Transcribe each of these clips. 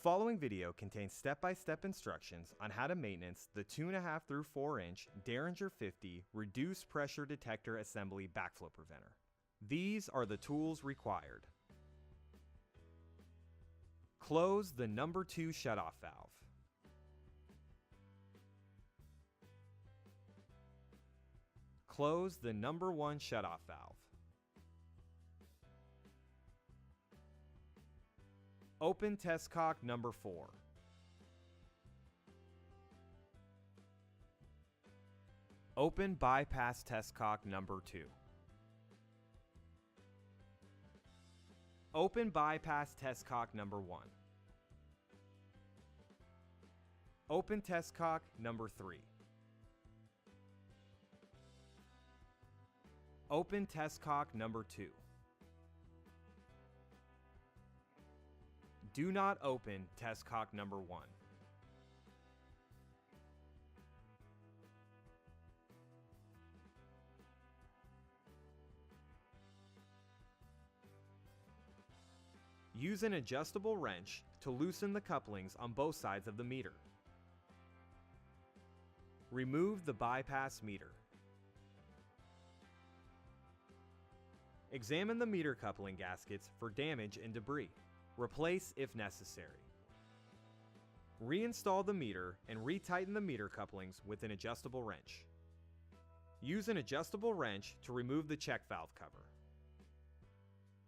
The following video contains step-by-step instructions on how to maintenance the 2.5 through 4 inch Deringer 50 Reduced Pressure Detector Assembly backflow preventer. These are the tools required. Close the number 2 shutoff valve. Close the number 1 shutoff valve. Open test cock number 4. Open bypass test cock number 2. Open bypass test cock number 1. Open test cock number 3. Open test cock number 2. Do not open test cock number 1. Use an adjustable wrench to loosen the couplings on both sides of the meter. Remove the bypass meter. Examine the meter coupling gaskets for damage and debris. Replace if necessary. Reinstall the meter and retighten the meter couplings with an adjustable wrench. Use an adjustable wrench to remove the check valve cover.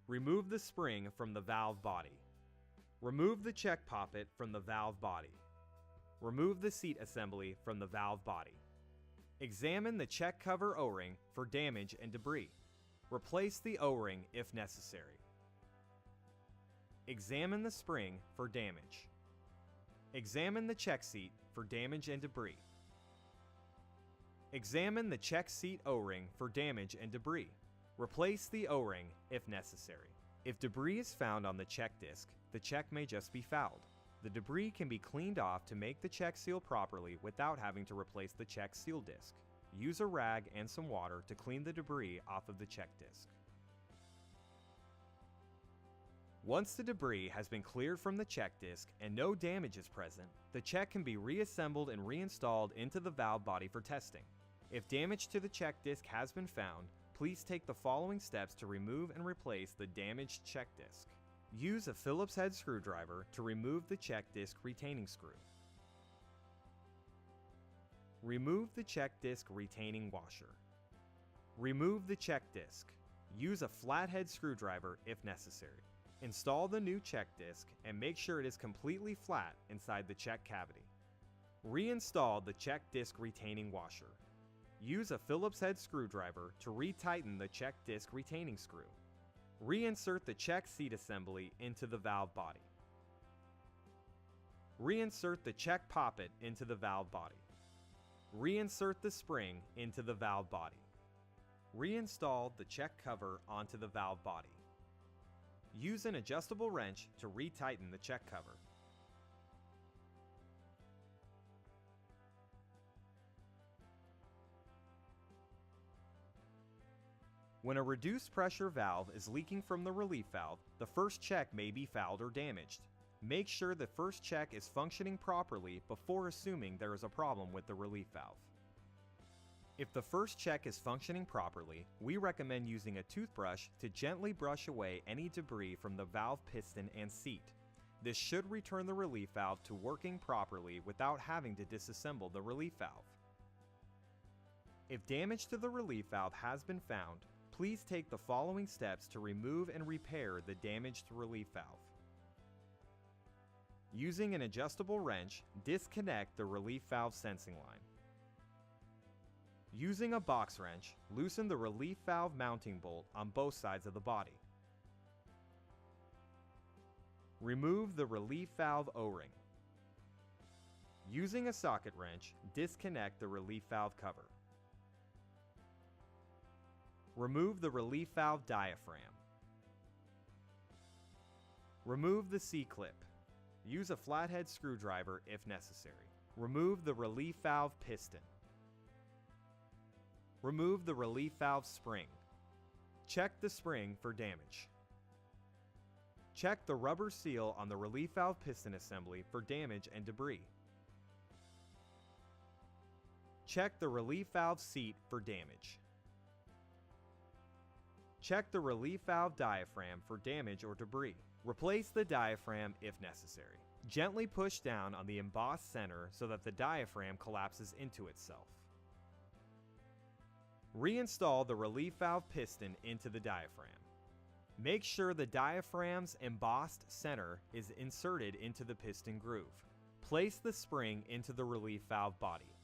Remove the spring from the valve body. Remove the check poppet from the valve body. Remove the seat assembly from the valve body. Examine the check cover O-ring for damage and debris. Replace the O-ring if necessary. Examine the spring for damage. Examine the check seat for damage and debris. Examine the check seat O-ring for damage and debris. Replace the O-ring if necessary. If debris is found on the check disc, the check may just be fouled. The debris can be cleaned off to make the check seal properly without having to replace the check seal disc. Use a rag and some water to clean the debris off of the check disc. Once the debris has been cleared from the check disc and no damage is present, the check can be reassembled and reinstalled into the valve body for testing. If damage to the check disc has been found, please take the following steps to remove and replace the damaged check disc. Use a Phillips head screwdriver to remove the check disc retaining screw. Remove the check disc retaining washer. Remove the check disc. Use a flathead screwdriver if necessary. Install the new check disc and make sure it is completely flat inside the check cavity. Reinstall the check disc retaining washer. Use a Phillips head screwdriver to retighten the check disc retaining screw. Reinsert the check seat assembly into the valve body. Reinsert the check poppet into the valve body. Reinsert the spring into the valve body. Reinstall the check cover onto the valve body. Use an adjustable wrench to retighten the check cover. When a reduced pressure valve is leaking from the relief valve, the first check may be fouled or damaged. Make sure the first check is functioning properly before assuming there is a problem with the relief valve. If the first check is functioning properly, we recommend using a toothbrush to gently brush away any debris from the valve piston and seat. This should return the relief valve to working properly without having to disassemble the relief valve. If damage to the relief valve has been found, please take the following steps to remove and repair the damaged relief valve. Using an adjustable wrench, disconnect the relief valve sensing line. Using a box wrench, loosen the relief valve mounting bolt on both sides of the body. Remove the relief valve O-ring. Using a socket wrench, disconnect the relief valve cover. Remove the relief valve diaphragm. Remove the C-clip. Use a flathead screwdriver if necessary. Remove the relief valve piston. Remove the relief valve spring. Check the spring for damage. Check the rubber seal on the relief valve piston assembly for damage and debris. Check the relief valve seat for damage. Check the relief valve diaphragm for damage or debris. Replace the diaphragm if necessary. Gently push down on the embossed center so that the diaphragm collapses into itself. Reinstall the relief valve piston into the diaphragm. Make sure the diaphragm's embossed center is inserted into the piston groove. Place the spring into the relief valve body.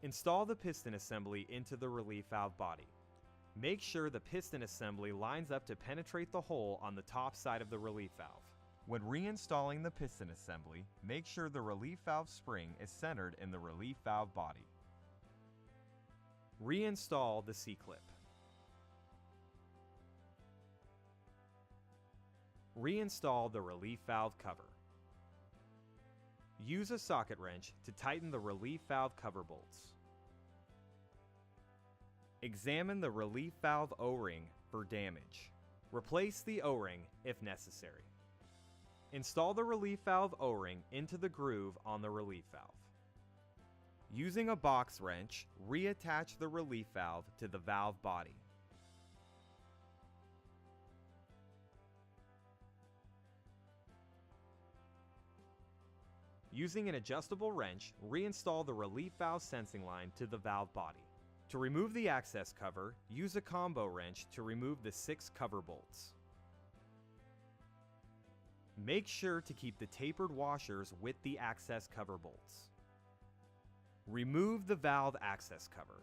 Install the piston assembly into the relief valve body. Make sure the piston assembly lines up to penetrate the hole on the top side of the relief valve. When reinstalling the piston assembly, make sure the relief valve spring is centered in the relief valve body. Reinstall the C-clip. Reinstall the relief valve cover. Use a socket wrench to tighten the relief valve cover bolts. Examine the relief valve O-ring for damage. Replace the O-ring if necessary. Install the relief valve O-ring into the groove on the relief valve. Using a box wrench, reattach the relief valve to the valve body. Using an adjustable wrench, reinstall the relief valve sensing line to the valve body. To remove the access cover, use a combo wrench to remove the 6 cover bolts. Make sure to keep the tapered washers with the access cover bolts. Remove the valve access cover.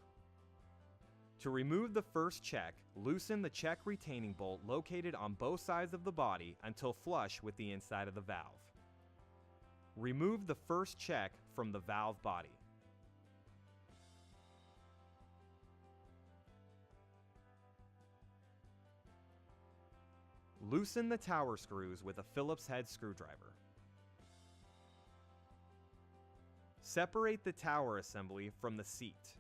To remove the first check, loosen the check retaining bolt located on both sides of the body until flush with the inside of the valve. Remove the first check from the valve body. Loosen the tower screws with a Phillips head screwdriver. Separate the tower assembly from the seat.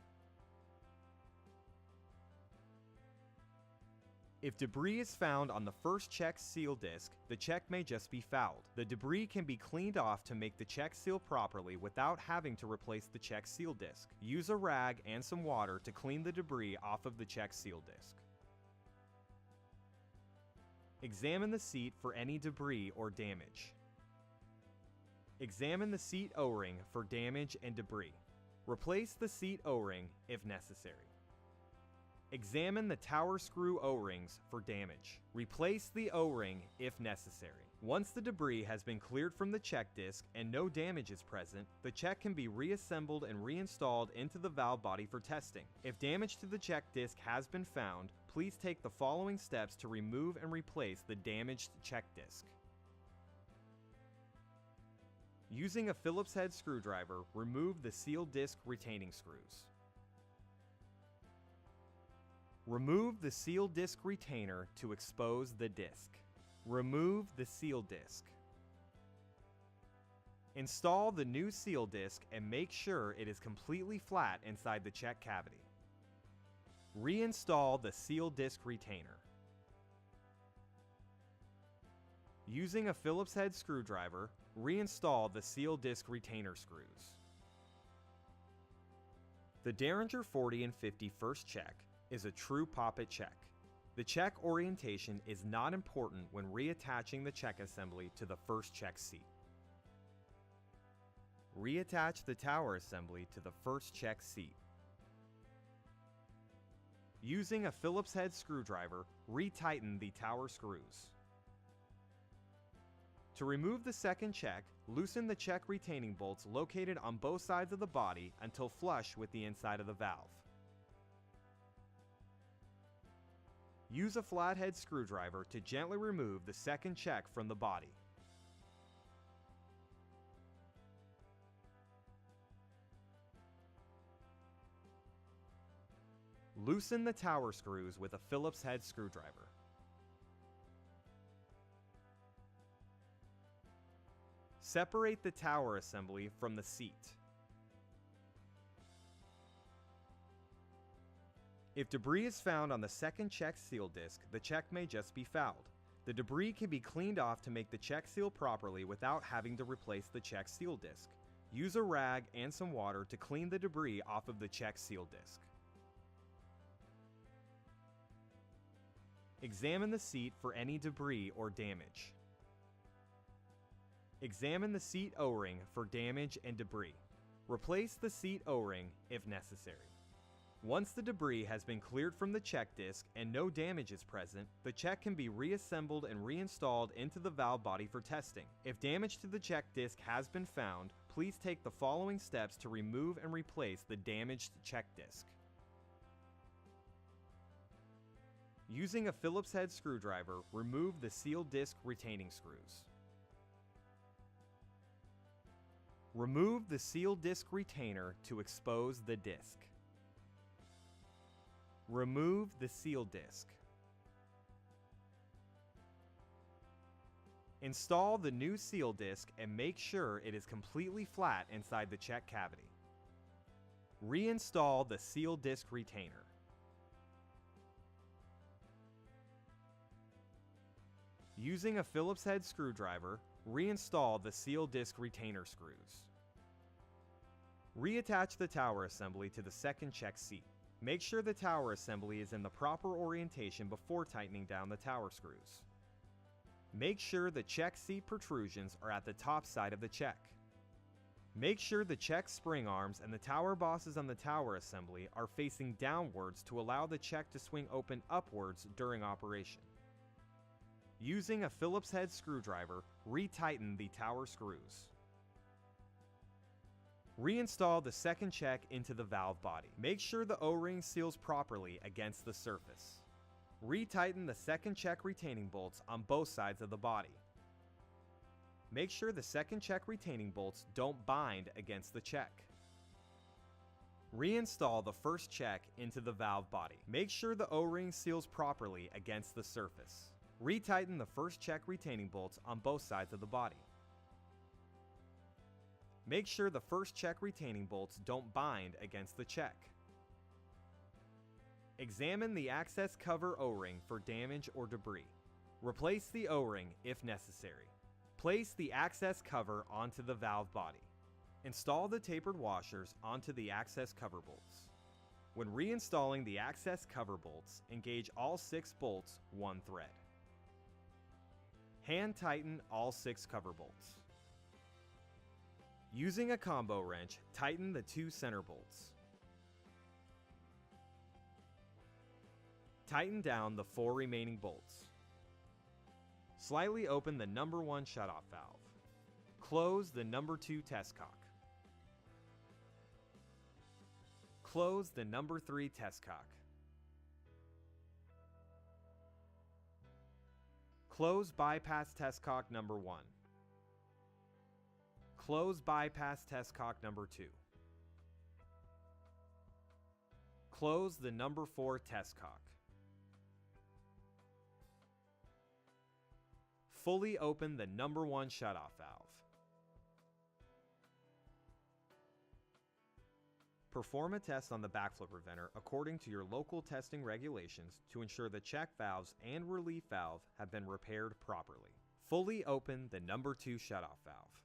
If debris is found on the first check seal disc, the check may just be fouled. The debris can be cleaned off to make the check seal properly without having to replace the check seal disc. Use a rag and some water to clean the debris off of the check seal disc. Examine the seat for any debris or damage. Examine the seat O-ring for damage and debris. Replace the seat O-ring if necessary. Examine the tower screw O-rings for damage. Replace the O-ring if necessary. Once the debris has been cleared from the check disc and no damage is present, the check can be reassembled and reinstalled into the valve body for testing. If damage to the check disc has been found, please take the following steps to remove and replace the damaged check disc. Using a Phillips head screwdriver, remove the seal disc retaining screws. Remove the seal disc retainer to expose the disc. Remove the seal disc. Install the new seal disc and make sure it is completely flat inside the check cavity. Reinstall the seal disc retainer. Using a Phillips head screwdriver, reinstall the seal disc retainer screws. The Deringer 40 and 50 first check is a true poppet check. The check orientation is not important when reattaching the check assembly to the first check seat. Reattach the tower assembly to the first check seat. Using a Phillips head screwdriver, retighten the tower screws. To remove the second check, loosen the check retaining bolts located on both sides of the body until flush with the inside of the valve. Use a flathead screwdriver to gently remove the second check from the body. Loosen the tower screws with a Phillips head screwdriver. Separate the tower assembly from the seat. If debris is found on the second check seal disc, the check may just be fouled. The debris can be cleaned off to make the check seal properly without having to replace the check seal disc. Use a rag and some water to clean the debris off of the check seal disc. Examine the seat for any debris or damage. Examine the seat O-ring for damage and debris. Replace the seat O-ring if necessary. Once the debris has been cleared from the check disc and no damage is present, the check can be reassembled and reinstalled into the valve body for testing. If damage to the check disc has been found, please take the following steps to remove and replace the damaged check disc. Using a Phillips head screwdriver, remove the seal disc retaining screws. Remove the seal disc retainer to expose the disc. Remove the seal disc. Install the new seal disc and make sure it is completely flat inside the check cavity. Reinstall the seal disc retainer. Using a Phillips head screwdriver, reinstall the seal disc retainer screws. Reattach the tower assembly to the second check seat. Make sure the tower assembly is in the proper orientation before tightening down the tower screws. Make sure the check seat protrusions are at the top side of the check. Make sure the check spring arms and the tower bosses on the tower assembly are facing downwards to allow the check to swing open upwards during operation. Using a Phillips head screwdriver, retighten the tower screws. Reinstall the second check into the valve body. Make sure the O-ring seals properly against the surface. Retighten the second check retaining bolts on both sides of the body. Make sure the second check retaining bolts don't bind against the check. Reinstall the first check into the valve body. Make sure the O-ring seals properly against the surface. Retighten the first check retaining bolts on both sides of the body. Make sure the first check retaining bolts don't bind against the check. Examine the access cover O-ring for damage or debris. Replace the O-ring if necessary. Place the access cover onto the valve body. Install the tapered washers onto the access cover bolts. When reinstalling the access cover bolts, engage all 6 bolts one thread. Hand tighten all 6 cover bolts. Using a combo wrench, tighten the 2 center bolts. Tighten down the 4 remaining bolts. Slightly open the number 1 shutoff valve. Close the number 2 test cock. Close the number 3 test cock. Close bypass test cock number 1. Close bypass test cock number 2. Close the number 4 test cock. Fully open the number 1 shutoff valve. Perform a test on the backflow preventer according to your local testing regulations to ensure the check valves and relief valve have been repaired properly. Fully open the number 2 shutoff valve.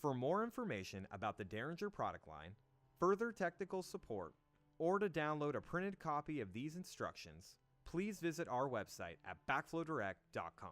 For more information about the Deringer product line, further technical support, or to download a printed copy of these instructions, please visit our website at backflowdirect.com.